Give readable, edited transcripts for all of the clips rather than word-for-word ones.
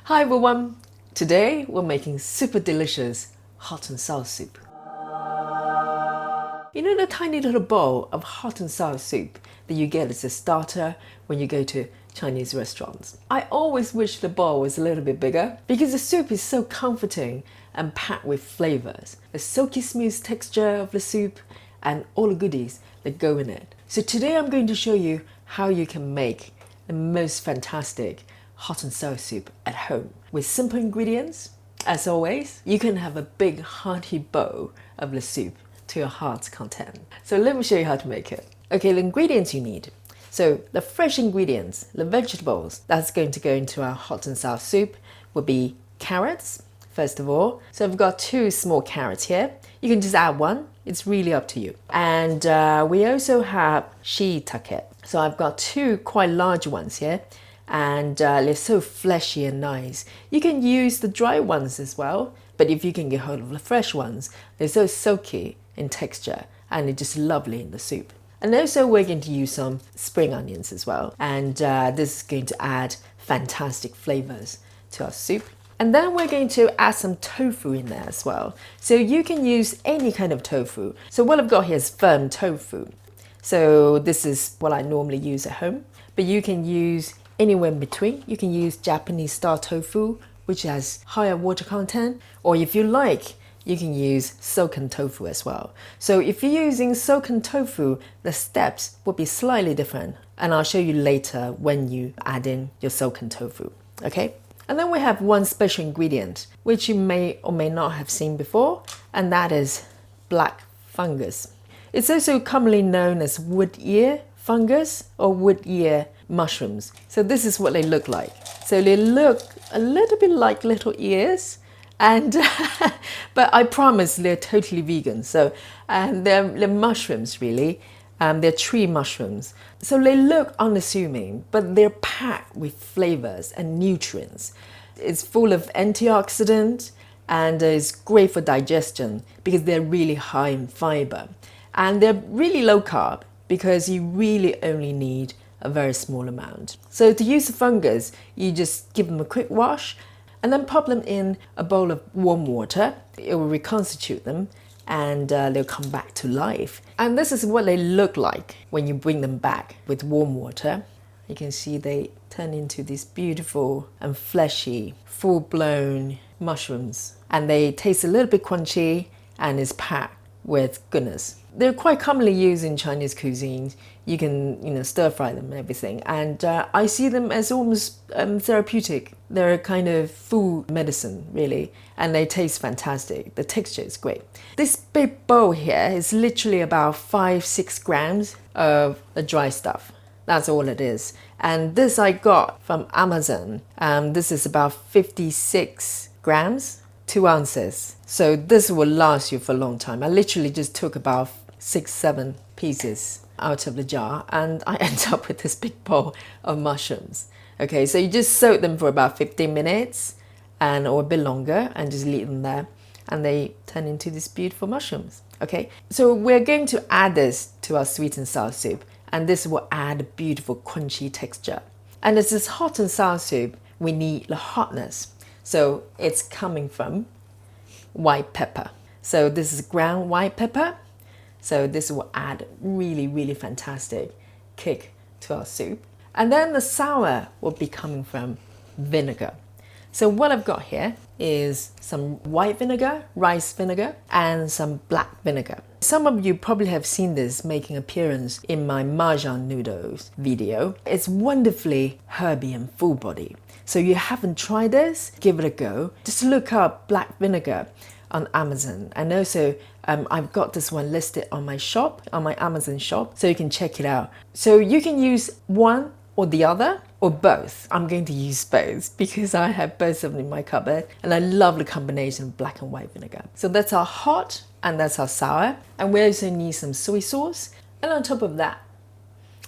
Hi everyone! Today we're making super delicious hot and sour soup. You know the tiny little bowl of hot and sour soup that you get as a starter when you go to Chinese restaurants? I always wish the bowl was a little bit bigger because the soup is so comforting and packed with flavors. The silky smooth texture of the soup and all the goodies that go in it. So today I'm going to show you how you can make the most fantastic hot and sour soup at home with simple ingredients. As always, you can have a big hearty bowl of the soup to your heart's content. So let me show you how to make it. Okay, the ingredients you need. So the fresh ingredients, the vegetables that's going to go into our hot and sour soup will be carrots, first of all. So I've got 2 small carrots here. You can just add 1. It's really up to you. And we also have Shiitake. So I've got 2 quite large ones here. And they're so fleshy and nice. You can use the dry ones as well, but if you can get hold of the fresh ones, they're so silky in texture and they're just lovely in the soup. And also we're going to use some spring onions as well, and this is going to add fantastic flavors to our soup. And then we're going to add some tofu in there as well. So you can use any kind of tofu. So what I've got here is firm tofu. So this is what I normally use at home, but you can use anywhere in between. You can use Japanese style tofu, which has higher water content, or if you like, you can use silken tofu as well. So if you're using silken tofu, the steps will be slightly different, and I'll show you later when you add in your silken tofu, okay? And then we have one special ingredient, which you may or may not have seen before, and that is black fungus. It's also commonly known as wood ear fungus or wood ear mushrooms. So this is what they look like. So they look a little bit like little ears, and but I promise they're totally vegan. So they're mushrooms really. They're tree mushrooms. So they look unassuming, but they're packed with flavors and nutrients. It's full of antioxidants and it's great for digestion because they're really high in fiber. And they're really low carb because you really only need a very small amount. So to use the fungus, you just give them a quick wash and then pop them in a bowl of warm water. It will reconstitute them and they'll come back to life. And this is what they look like when you bring them back with warm water. You can see they turn into these beautiful and fleshy, full-blown mushrooms. And they taste a little bit crunchy and is packed with goodness. They're quite commonly used in Chinese cuisine. You can, stir fry them and everything. And I see them as almost therapeutic. They're a kind of food medicine, really. And they taste fantastic. The texture is great. This big bowl here is literally about 5-6 grams of the dry stuff. That's all it is. And this I got from Amazon. This is about 56 grams. 2 ounces. So this will last you for a long time. I literally just took about 6-7 pieces out of the jar and I end up with this big bowl of mushrooms. Okay, so you just soak them for about 15 minutes or a bit longer and just leave them there and they turn into these beautiful mushrooms. Okay, so we're going to add this to our sweet and sour soup and this will add a beautiful crunchy texture. And as this hot and sour soup, we need the hotness. So it's coming from white pepper. So this is ground white pepper. So this will add really, really fantastic kick to our soup. And then the sour will be coming from vinegar. So what I've got here is some white vinegar, rice vinegar, and some black vinegar. Some of you probably have seen this making appearance in my Mahjong noodles video. It's wonderfully herby and full body. So you haven't tried this, give it a go. Just look up black vinegar on Amazon. And also I've got this one listed on my shop, on my Amazon shop, so you can check it out. So you can use one or the other or both. I'm going to use both because I have both of them in my cupboard and I love the combination of black and white vinegar. So that's our hot and that's our sour. And we also need some soy sauce. And on top of that,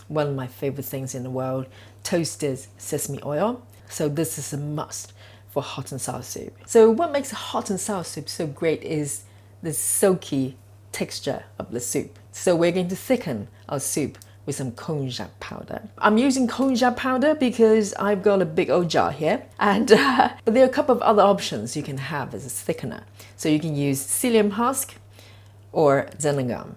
one of my favorite things in the world, toasted sesame oil. So this is a must for hot and sour soup. So what makes a hot and sour soup so great is the silky texture of the soup. So we're going to thicken our soup with some Konjac powder. I'm using Konjac powder because I've got a big old jar here, and but there are a couple of other options you can have as a thickener. So you can use Psyllium husk or Xanthan Gum.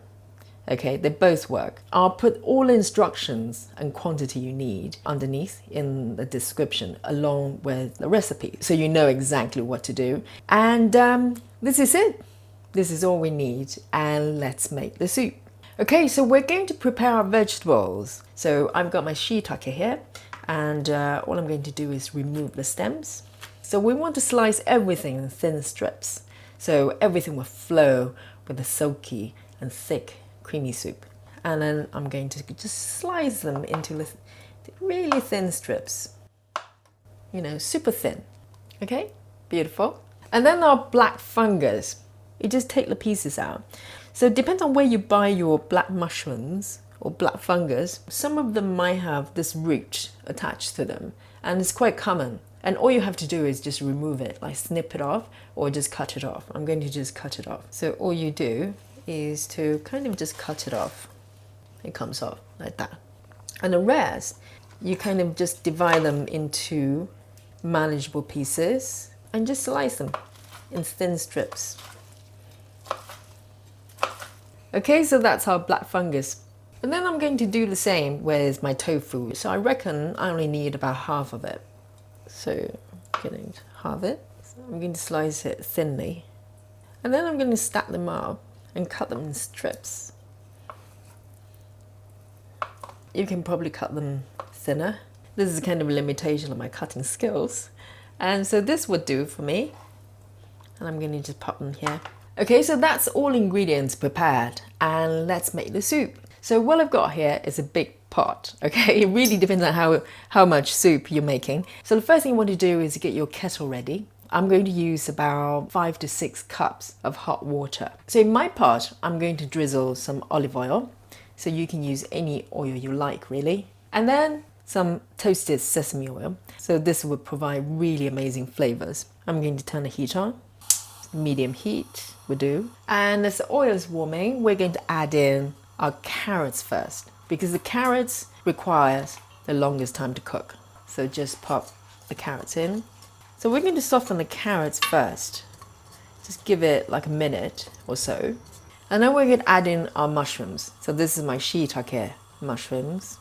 Okay, they both work. I'll put all the instructions and quantity you need underneath in the description along with the recipe, so you know exactly what to do. And this is it. This is all we need, and let's make the soup. Okay, so we're going to prepare our vegetables. So I've got my shiitake here, and all I'm going to do is remove the stems. So we want to slice everything in thin strips, so everything will flow with a silky and thick creamy soup. And then I'm going to just slice them into really thin strips, you know, super thin. Okay, beautiful. And then our black fungus, you just take the pieces out. So it depends on where you buy your black mushrooms or black fungus. Some of them might have this root attached to them, and it's quite common. And all you have to do is just remove it, like snip it off or just cut it off. I'm going to just cut it off. So all you do is to kind of just cut it off. It comes off like that. And the rest, you kind of just divide them into manageable pieces and just slice them in thin strips. Okay, so that's our black fungus. And then I'm going to do the same with my tofu. So I reckon I only need about half of it. So I'm going to halve it. So I'm going to slice it thinly. And then I'm going to stack them up and cut them in strips. You can probably cut them thinner. This is kind of a limitation of my cutting skills. And so this would do for me. And I'm going to just pop them here. Okay, so that's all ingredients prepared, and let's make the soup. So what I've got here is a big pot, okay? It really depends on how much soup you're making. So the first thing you want to do is get your kettle ready. I'm going to use about 5 to 6 cups of hot water. So in my pot, I'm going to drizzle some olive oil. So you can use any oil you like, really. And then some toasted sesame oil. So this will provide really amazing flavors. I'm going to turn the heat on. Medium heat will do. And as the oil is warming, we're going to add in our carrots first, because the carrots requires the longest time to cook. So just pop the carrots in. So we're going to soften the carrots first. Just give it like a minute or so. And then we're going to add in our mushrooms. So this is my shiitake mushrooms.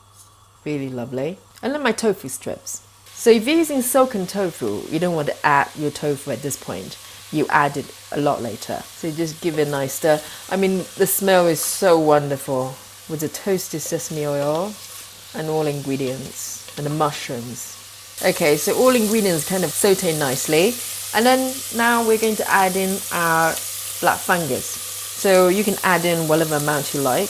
Really lovely. And then my tofu strips. So if you're using silken tofu, you don't want to add your tofu at this point. You add it a lot later. So just give it a nice stir. I mean, the smell is so wonderful with the toasted sesame oil and all ingredients and the mushrooms. Okay, so all ingredients kind of saute nicely. And then now we're going to add in our black fungus. So you can add in whatever amount you like.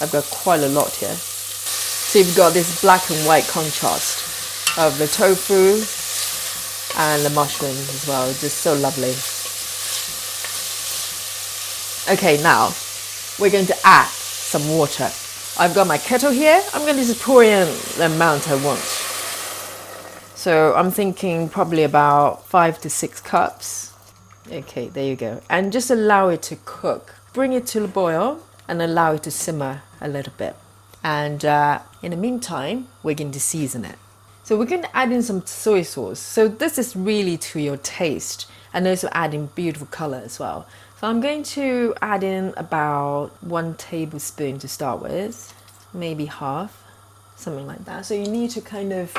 I've got quite a lot here. So you've got this black and white contrast of the tofu and the mushrooms as well, just so lovely. Okay, now we're going to add some water. I've got my kettle here. I'm going to just pour in the amount I want. So I'm thinking probably about 5 to 6 cups. Okay, there you go. And just allow it to cook. Bring it to the boil and allow it to simmer a little bit. And in the meantime, we're going to season it. So we're going to add in some soy sauce. So this is really to your taste, and also adding beautiful color as well. So I'm going to add in about 1 tablespoon to start with, maybe half, something like that. So you need to kind of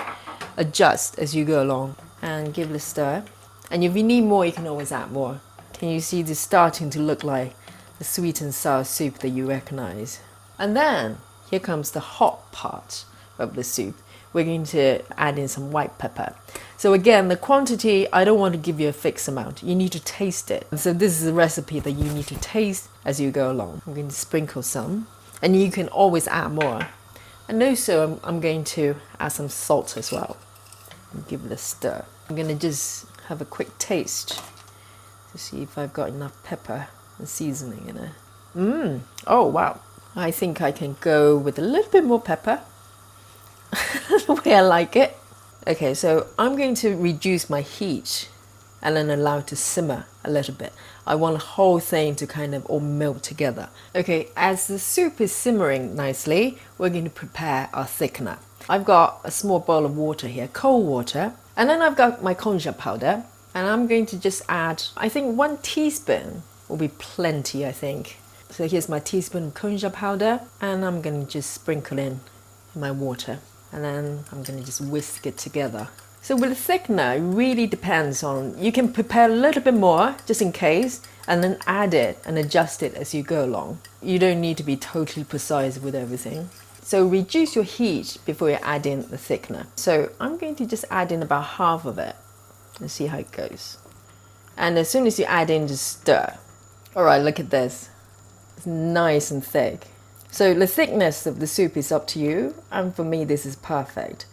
adjust as you go along and give it a stir. And if you need more, you can always add more. Can you see this starting to look like the sweet and sour soup that you recognize? And then here comes the hot part of the soup. We're going to add in some white pepper. So again, the quantity, I don't want to give you a fixed amount. You need to taste it. So this is a recipe that you need to taste as you go along. I'm going to sprinkle some, and you can always add more. And also I'm going to add some salt as well. And give it a stir. I'm going to just have a quick taste to see if I've got enough pepper and seasoning in it. Oh wow. I think I can go with a little bit more pepper. The way I like it. Okay, so I'm going to reduce my heat and then allow it to simmer a little bit. I want the whole thing to kind of all melt together. Okay, as the soup is simmering nicely, we're going to prepare our thickener. I've got a small bowl of water here, cold water, and then I've got my Konjac powder, and I'm going to just add, I think 1 teaspoon will be plenty, I think. So here's my teaspoon of Konjac powder, and I'm going to just sprinkle in my water, and then I'm going to just whisk it together. So with the thickener, it really depends on, you can prepare a little bit more just in case, and then add it and adjust it as you go along. You don't need to be totally precise with everything. So reduce your heat before you add in the thickener. So I'm going to just add in about half of it and see how it goes. And as soon as you add in, just stir. All right, look at this. It's nice and thick. So the thickness of the soup is up to you, and for me this is perfect.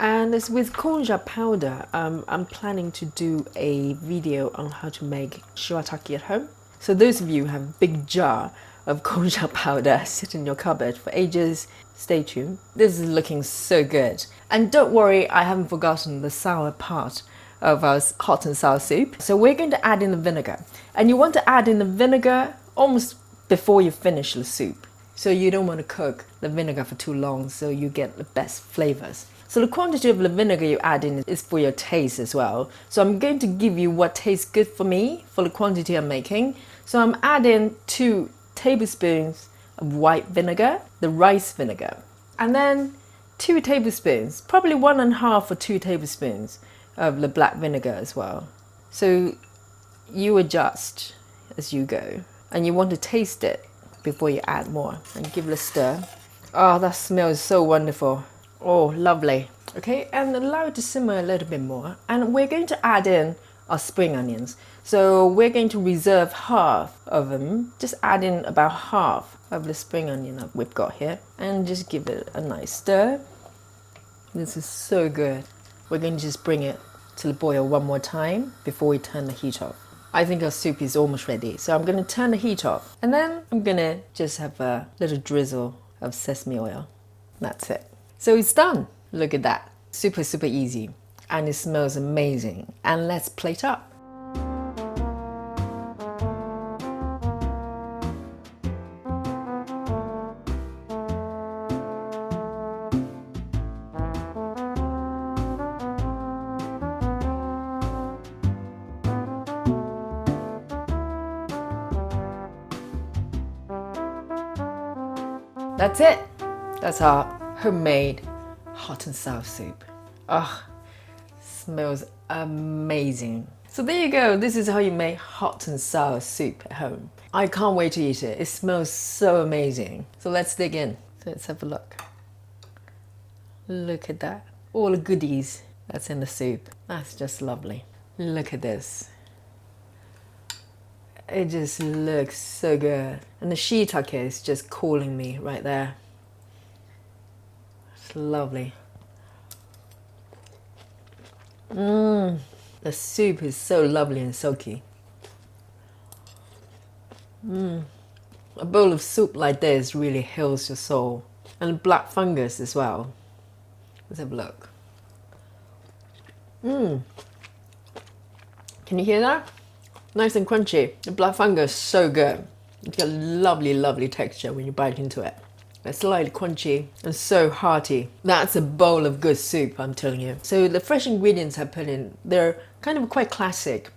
And as with Konjac powder, I'm planning to do a video on how to make Shiitake at home. So those of you who have a big jar of Konjac powder sitting in your cupboard for ages, stay tuned. This is looking so good. And don't worry, I haven't forgotten the sour part of our hot and sour soup. So we're going to add in the vinegar. And you want to add in the vinegar almost before you finish the soup. So you don't want to cook the vinegar for too long, so you get the best flavors. So the quantity of the vinegar you add in is for your taste as well. So I'm going to give you what tastes good for me for the quantity I'm making. So I'm adding 2 tablespoons of white vinegar, the rice vinegar. And then 2 tablespoons, probably 1.5 or 2 tablespoons of the black vinegar as well. So you adjust as you go. And you want to taste it before you add more. And give it a stir. Oh, that smells so wonderful. Oh, lovely. Okay, and allow it to simmer a little bit more. And we're going to add in our spring onions. So we're going to reserve half of them. Just add in about half of the spring onion that we've got here. And just give it a nice stir. This is so good. We're going to just bring it to the boil one more time before we turn the heat off. I think our soup is almost ready. So I'm going to turn the heat off. And then I'm going to just have a little drizzle of sesame oil. That's it. So it's done. Look at that. Super, super easy. And it smells amazing. And let's plate up. That's it. That's our homemade hot and sour soup. Oh, smells amazing. So there you go. This is how you make hot and sour soup at home. I can't wait to eat it. It smells so amazing. So let's dig in. So let's have a look. Look at that. All the goodies that's in the soup. That's just lovely. Look at this. It just looks so good. And the shiitake is just calling me right there. It's lovely. The soup is so lovely and soaky. A bowl of soup like this really heals your soul. And black fungus as well. Let's have a look. Can you hear that? Nice and crunchy. The black fungus is so good. It's got a lovely, lovely texture when you bite into it. It's slightly crunchy and so hearty. That's a bowl of good soup, I'm telling you. So the fresh ingredients I put in, they're kind of quite classic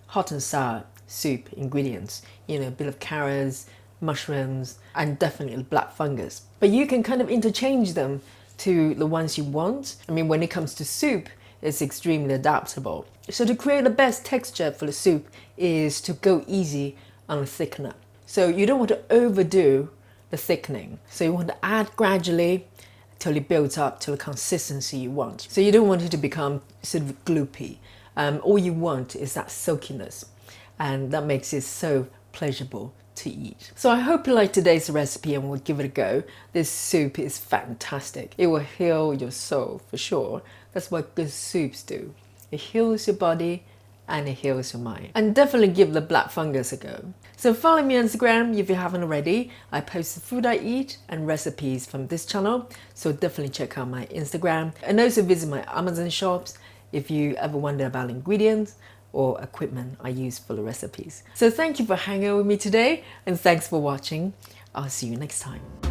hot and sour soup ingredients. You know, a bit of carrots, mushrooms, and definitely black fungus. But you can kind of interchange them to the ones you want. I mean, when it comes to soup, it's extremely adaptable. So to create the best texture for the soup is to go easy on the thickener. So you don't want to overdo the thickening. So you want to add gradually till it builds up to the consistency you want. So you don't want it to become sort of gloopy. All you want is that soakiness, and that makes it so pleasurable to eat. So I hope you like today's recipe and will give it a go. This soup is fantastic. It will heal your soul for sure. That's what good soups do. It heals your body and it heals your mind. And definitely give the black fungus a go. So follow me on Instagram if you haven't already. I post the food I eat and recipes from this channel. So definitely check out my Instagram. And also visit my Amazon shops if you ever wonder about ingredients. or equipment I use for the recipes. So thank you for hanging out with me today, and thanks for watching. I'll see you next time.